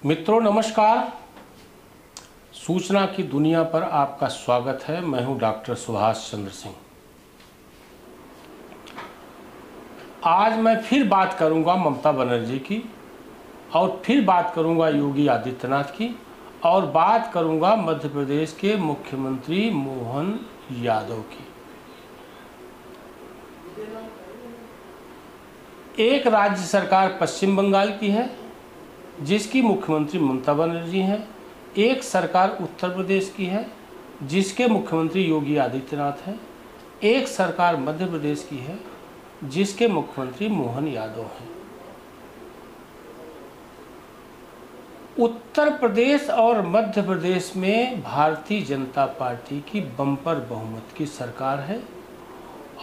मित्रों नमस्कार। सूचना की दुनिया पर आपका स्वागत है। मैं हूं डॉक्टर सुभाष चंद्र सिंह। आज मैं फिर बात करूंगा ममता बनर्जी की, और फिर बात करूंगा योगी आदित्यनाथ की, और बात करूंगा मध्य प्रदेश के मुख्यमंत्री मोहन यादव की। एक राज्य सरकार पश्चिम बंगाल की है जिसकी मुख्यमंत्री ममता बनर्जी हैं। एक सरकार उत्तर प्रदेश की है जिसके मुख्यमंत्री योगी आदित्यनाथ हैं। एक सरकार मध्य प्रदेश की है जिसके मुख्यमंत्री मोहन यादव हैं। उत्तर प्रदेश और मध्य प्रदेश में भारतीय जनता पार्टी की बम्पर बहुमत की सरकार है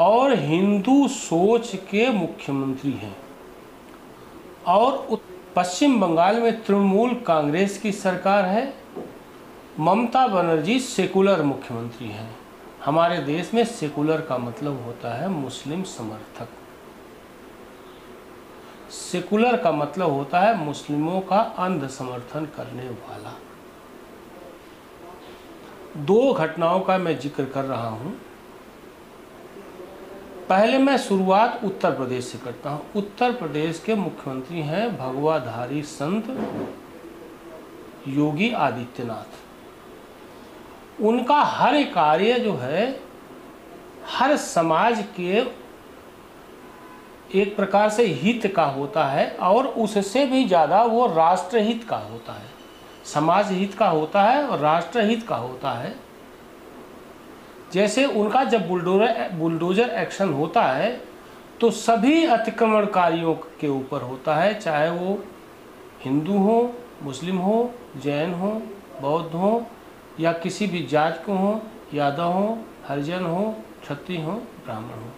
और हिंदू सोच के मुख्यमंत्री हैं। और पश्चिम बंगाल में तृणमूल कांग्रेस की सरकार है। ममता बनर्जी सेकुलर मुख्यमंत्री हैं। हमारे देश में सेकुलर का मतलब होता है मुस्लिम समर्थक। सेकुलर का मतलब होता है मुस्लिमों का अंध समर्थन करने वाला। दो घटनाओं का मैं जिक्र कर रहा हूं। पहले मैं शुरुआत उत्तर प्रदेश से करता हूं। उत्तर प्रदेश के मुख्यमंत्री हैं भगवाधारी संत योगी आदित्यनाथ। उनका हर कार्य जो है हर समाज के एक प्रकार से हित का होता है, और उससे भी ज़्यादा वो राष्ट्रहित का होता है। समाज हित का होता है और राष्ट्रहित का होता है। जैसे उनका जब बुलडोजर एक्शन होता है तो सभी अतिक्रमणकारियों के ऊपर होता है, चाहे वो हिंदू हो, मुस्लिम हो, जैन हो, बौद्ध हो, या किसी भी जात को हो, यादव हो, हरिजन हो, क्षत्रिय हो, ब्राह्मण हो।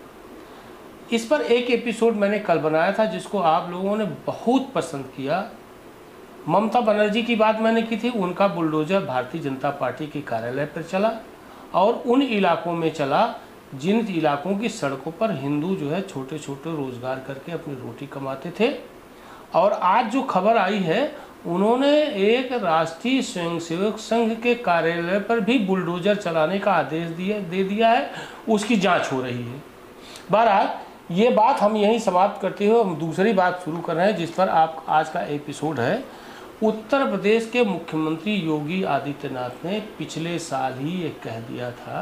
इस पर एक एपिसोड मैंने कल बनाया था जिसको आप लोगों ने बहुत पसंद किया। ममता बनर्जी की बात मैंने की थी। उनका बुलडोजर भारतीय जनता पार्टी के कार्यालय पर चला और उन इलाकों में चला जिन इलाकों की सड़कों पर हिंदू जो है छोटे छोटे रोजगार करके अपनी रोटी कमाते थे। और आज जो खबर आई है, उन्होंने एक राष्ट्रीय स्वयंसेवक संघ के कार्यालय पर भी बुलडोजर चलाने का आदेश दे दिया है। उसकी जांच हो रही है। बहरहाल ये बात हम यहीं समाप्त करते हुए हम दूसरी बात शुरू कर रहे हैं जिस पर आप आज का एपिसोड है। उत्तर प्रदेश के मुख्यमंत्री योगी आदित्यनाथ ने पिछले साल ही ये कह दिया था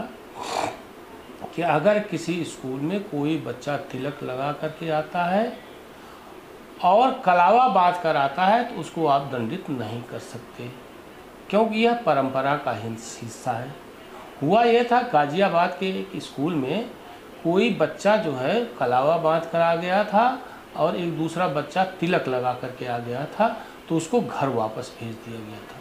कि अगर किसी स्कूल में कोई बच्चा तिलक लगा करके आता है और कलावा बांध कर आता है तो उसको आप दंडित नहीं कर सकते, क्योंकि यह परंपरा का हिस्सा है। हुआ यह था, गाजियाबाद के एक स्कूल में कोई बच्चा जो है कलावा बांध कर आ गया था और एक दूसरा बच्चा तिलक लगा करके आ गया था, तो उसको घर वापस भेज दिया गया था।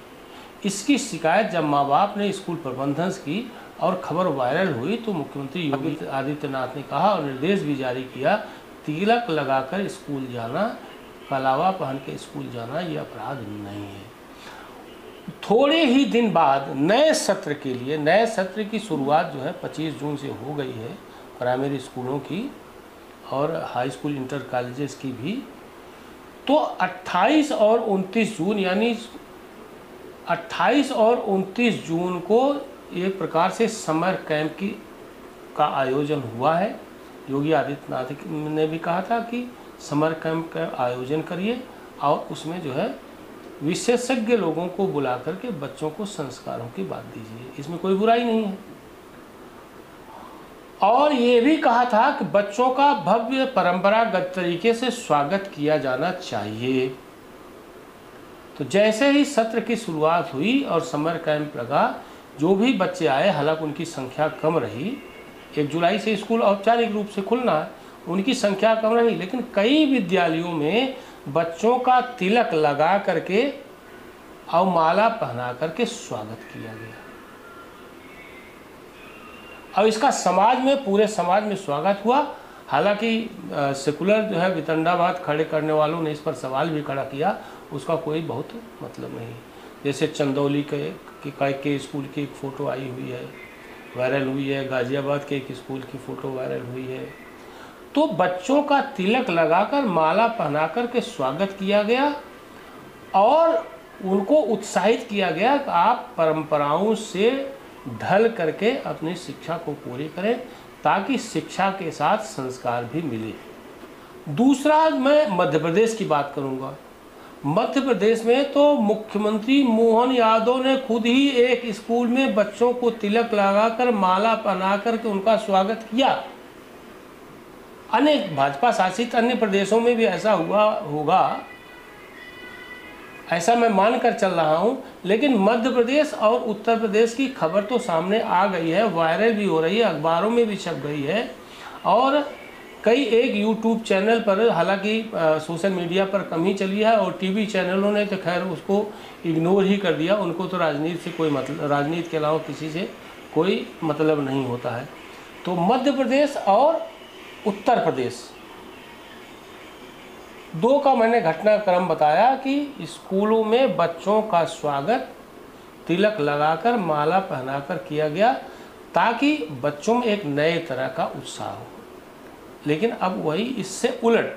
इसकी शिकायत जब माँ बाप ने स्कूल प्रबंधन की और खबर वायरल हुई तो मुख्यमंत्री योगी आदित्यनाथ ने कहा और निर्देश भी जारी किया, तिलक लगाकर स्कूल जाना, कलावा पहन के स्कूल जाना ये अपराध नहीं है। थोड़े ही दिन बाद नए सत्र के लिए, नए सत्र की शुरुआत जो है 25 जून से हो गई है प्राइमरी स्कूलों की और हाई स्कूल इंटर कॉलेजेस की भी। तो 28 और 29 जून यानी 28 और 29 जून को एक प्रकार से समर कैंप का आयोजन हुआ है। योगी आदित्यनाथ ने भी कहा था कि समर कैंप का आयोजन करिए और उसमें जो है विशेषज्ञ लोगों को बुला करके बच्चों को संस्कारों की बात दीजिए। इसमें कोई बुराई नहीं है। और ये भी कहा था कि बच्चों का भव्य परंपरागत तरीके से स्वागत किया जाना चाहिए। तो जैसे ही सत्र की शुरुआत हुई और समर कैंप लगा, जो भी बच्चे आए, हालांकि उनकी संख्या कम रही, 1 जुलाई से स्कूल औपचारिक रूप से खुलना है, उनकी संख्या कम रही, लेकिन कई विद्यालयों में बच्चों का तिलक लगा करके और माला पहना करके स्वागत किया गया। अब इसका समाज में, पूरे समाज में स्वागत हुआ। हालांकि सेकुलर जो है वितंडावाद खड़े करने वालों ने इस पर सवाल भी खड़ा किया, उसका कोई बहुत मतलब नहीं। जैसे चंदौली के स्कूल की एक फ़ोटो आई हुई है, वायरल हुई है, गाजियाबाद के एक स्कूल की फ़ोटो वायरल हुई है। तो बच्चों का तिलक लगाकर माला पहनाकर के स्वागत किया गया और उनको उत्साहित किया गया कि आप परंपराओं से ढल करके अपनी शिक्षा को पूरी करें, ताकि शिक्षा के साथ संस्कार भी मिले। दूसरा, मैं मध्य प्रदेश की बात करूंगा। मध्य प्रदेश में तो मुख्यमंत्री मोहन यादव ने खुद ही एक स्कूल में बच्चों को तिलक लगाकर माला पहना करके उनका स्वागत किया। अनेक भाजपा शासित अन्य प्रदेशों में भी ऐसा हुआ होगा, ऐसा मैं मानकर चल रहा हूं। लेकिन मध्य प्रदेश और उत्तर प्रदेश की खबर तो सामने आ गई है, वायरल भी हो रही है, अखबारों में भी छप गई है, और कई एक यूट्यूब चैनल पर, हालांकि सोशल मीडिया पर कम ही चली है, और टीवी चैनलों ने तो खैर उसको इग्नोर ही कर दिया। उनको तो राजनीति से कोई मतलब, राजनीति के अलावा किसी से कोई मतलब नहीं होता है। तो मध्य प्रदेश और उत्तर प्रदेश दो का मैंने घटनाक्रम बताया कि स्कूलों में बच्चों का स्वागत तिलक लगाकर माला पहनाकर किया गया, ताकि बच्चों में एक नए तरह का उत्साह हो। लेकिन अब वही इससे उलट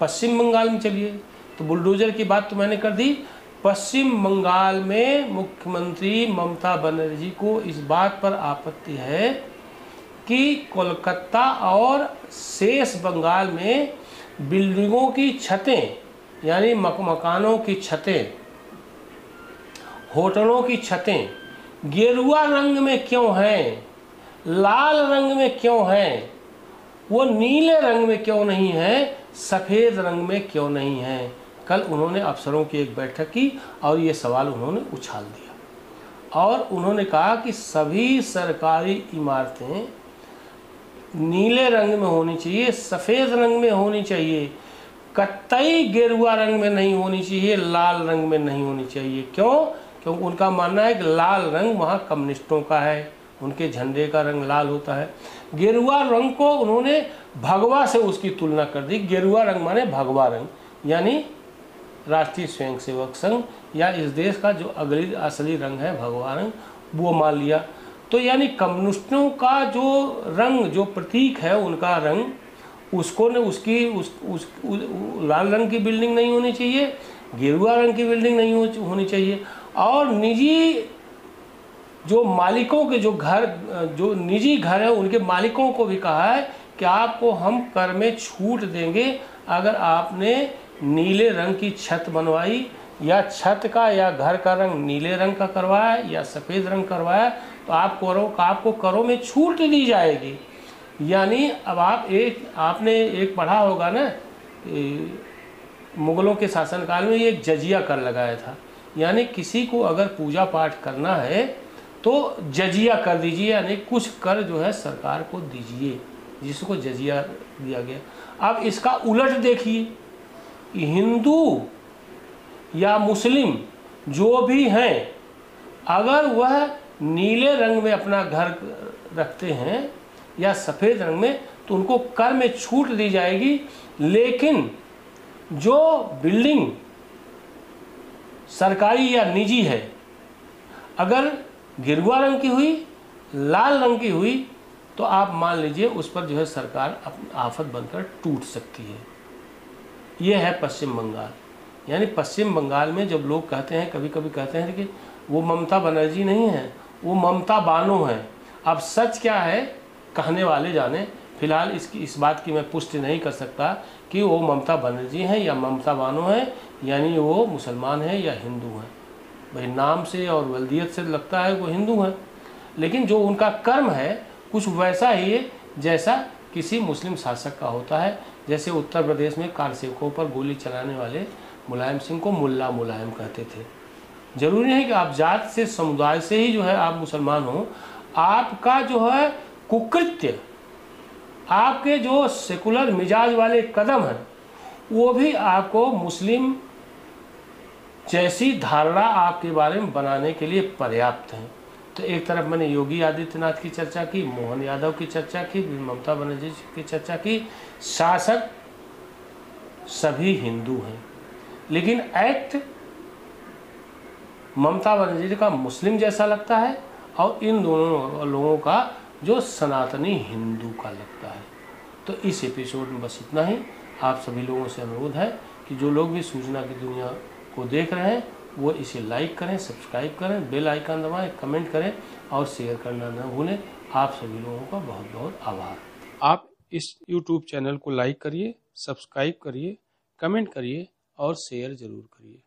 पश्चिम बंगाल में चलिए, तो बुलडोजर की बात तो मैंने कर दी। पश्चिम बंगाल में मुख्यमंत्री ममता बनर्जी को इस बात पर आपत्ति है कि कोलकाता और शेष बंगाल में बिल्डिंगों की छतें, यानी मकानों की छतें, होटलों की छतें गेरुआ रंग में क्यों हैं, लाल रंग में क्यों हैं, वो नीले रंग में क्यों नहीं है, सफ़ेद रंग में क्यों नहीं है। कल उन्होंने अफसरों की एक बैठक की और ये सवाल उन्होंने उछाल दिया, और उन्होंने कहा कि सभी सरकारी इमारतें नीले रंग में होनी चाहिए, सफ़ेद रंग में होनी चाहिए, कतई गेरुआ रंग में नहीं होनी चाहिए, लाल रंग में नहीं होनी चाहिए। क्यों? क्योंकि उनका मानना है कि लाल रंग वहाँ कम्युनिस्टों का है, उनके झंडे का रंग लाल होता है। गेरुआ रंग को उन्होंने भगवा से उसकी तुलना कर दी। गेरुआ रंग माने भगवा रंग, यानी राष्ट्रीय स्वयंसेवक संघ या इस देश का जो असली रंग है भगवा रंग, वो मान लिया। तो यानी कम्युनिस्टों का जो रंग, जो प्रतीक है उनका रंग, उसको ने उसकी लाल रंग की बिल्डिंग नहीं होनी चाहिए, गेरुआ रंग की बिल्डिंग नहीं होनी चाहिए। और निजी जो मालिकों के जो निजी घर है उनके मालिकों को भी कहा है कि आपको हम कर में छूट देंगे अगर आपने नीले रंग की छत बनवाई, या छत का या घर का रंग नीले रंग का करवाया या सफ़ेद रंग करवाया, तो आपको करों में छूट दी जाएगी। यानी अब आपने एक पढ़ा होगा ना, मुगलों के शासनकाल में ये एक जजिया कर लगाया था। यानी किसी को अगर पूजा पाठ करना है तो जजिया कर दीजिए, यानी कुछ कर जो है सरकार को दीजिए, जिसको जजिया दिया गया। अब इसका उलट देखिए, हिंदू या मुस्लिम जो भी हैं, अगर वह नीले रंग में अपना घर रखते हैं या सफ़ेद रंग में, तो उनको कर में छूट दी जाएगी। लेकिन जो बिल्डिंग सरकारी या निजी है, अगर गेरुआ रंग की हुई, लाल रंग की हुई, तो आप मान लीजिए उस पर जो है सरकार अपनी आफत बनकर टूट सकती है। ये है पश्चिम बंगाल। यानी पश्चिम बंगाल में जब लोग कहते हैं, कभी कभी कहते हैं कि वो ममता बनर्जी नहीं है, वो ममता बानो है। अब सच क्या है कहने वाले जाने। फिलहाल इस बात की मैं पुष्टि नहीं कर सकता कि वो ममता बनर्जी हैं या ममता बानो है, यानी वो मुसलमान है या हिंदू हैं। भाई नाम से और वल्दियत से लगता है वो हिंदू हैं, लेकिन जो उनका कर्म है कुछ वैसा ही है जैसा किसी मुस्लिम शासक का होता है। जैसे उत्तर प्रदेश में कारसेवकों पर गोली चलाने वाले मुलायम सिंह को मुल्ला मुलायम कहते थे। जरूरी नहीं कि आप जात से, समुदाय से ही जो है आप मुसलमान हो। आपका जो है कुकृत्य, आपके जो सेकुलर मिजाज वाले कदम हैं, वो भी आपको मुस्लिम जैसी धारणा आपके बारे में बनाने के लिए पर्याप्त हैं। तो एक तरफ मैंने योगी आदित्यनाथ की चर्चा की, मोहन यादव की चर्चा की, ममता बनर्जी की चर्चा की। शासक सभी हिंदू हैं, लेकिन एक्ट ममता बनर्जी का मुस्लिम जैसा लगता है और इन दोनों लोगों का जो सनातनी हिंदू का लगता है। तो इस एपिसोड में बस इतना ही। आप सभी लोगों से अनुरोध है कि जो लोग भी सूचना की दुनिया को देख रहे हैं वो इसे लाइक करें, सब्सक्राइब करें, बेल आइकन दबाएं, कमेंट करें और शेयर करना न भूलें। आप सभी लोगों का बहुत बहुत आभार। आप इस YouTube चैनल को लाइक करिए, सब्सक्राइब करिए, कमेंट करिए और शेयर ज़रूर करिए।